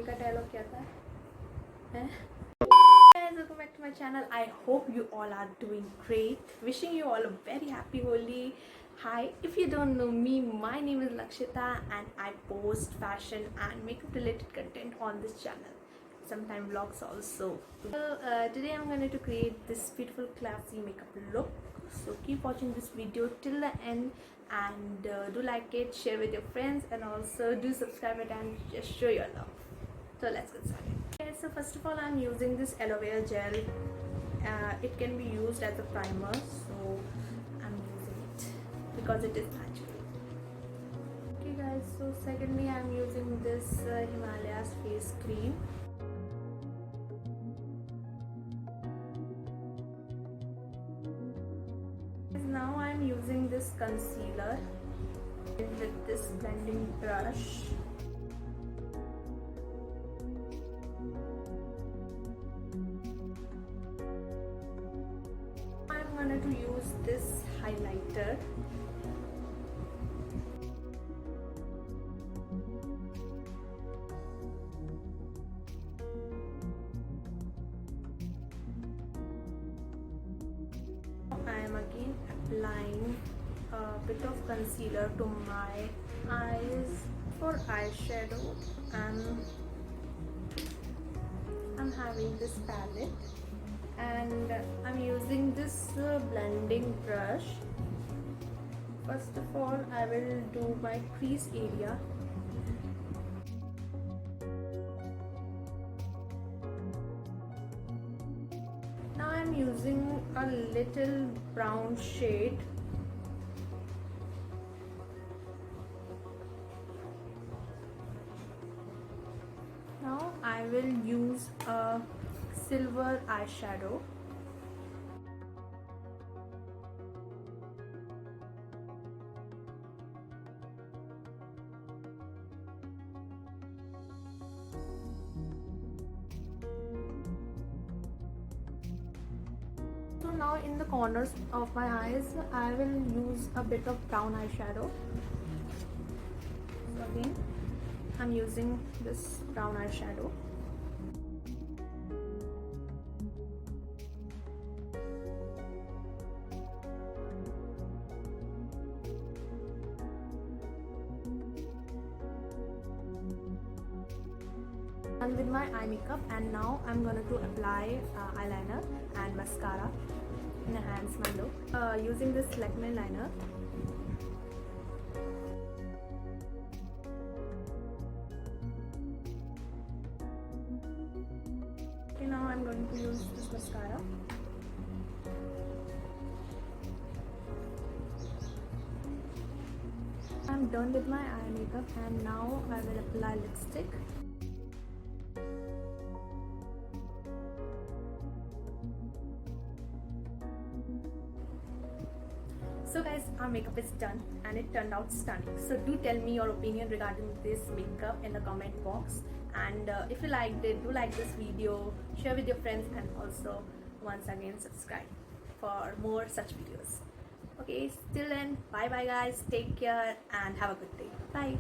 आगे का डायलॉग क्या था हैं? Guys, welcome back to my channel. I hope you all are doing great. Wishing you all a very happy Holi. Hi, if you don't know me, my name is Lakshita and I post fashion and makeup related content on this channel. Sometimes vlogs also. So today I'm going to create this beautiful classy makeup look. So keep watching this video till the end and do like it, share with your friends, and also do subscribe it and just show your love. So let's get started. Okay, so first of all I'm using this aloe vera gel. It can be used as a primer, so I'm using it because it is natural. Okay guys, so secondly I'm using this Himalayas face cream. Now I'm using this concealer with this blending brush. I'm going to use this highlighter. I am again applying a bit of concealer to my eyes for eyeshadow. I'm having this palette and I'm using this blending brush. First of all, I will do my crease area. Now I'm using a little brown shade. Now I will use a silver eyeshadow. So now in the corners of my eyes I will use a bit of brown eyeshadow. So again I'm using this brown eyeshadow. Done with my eye makeup, and now I'm going to apply eyeliner and mascara. Enhance my look using this Lakme liner. Okay, now I'm going to use this mascara. I'm done with my eye makeup and now I will apply lipstick. So guys, our makeup is done and it turned out stunning. So do tell me your opinion regarding this makeup in the comment box, and if you liked it, do like this video, share with your friends, and also once again subscribe for more such videos. Okay, till then, bye bye guys, take care and have a good day. Bye.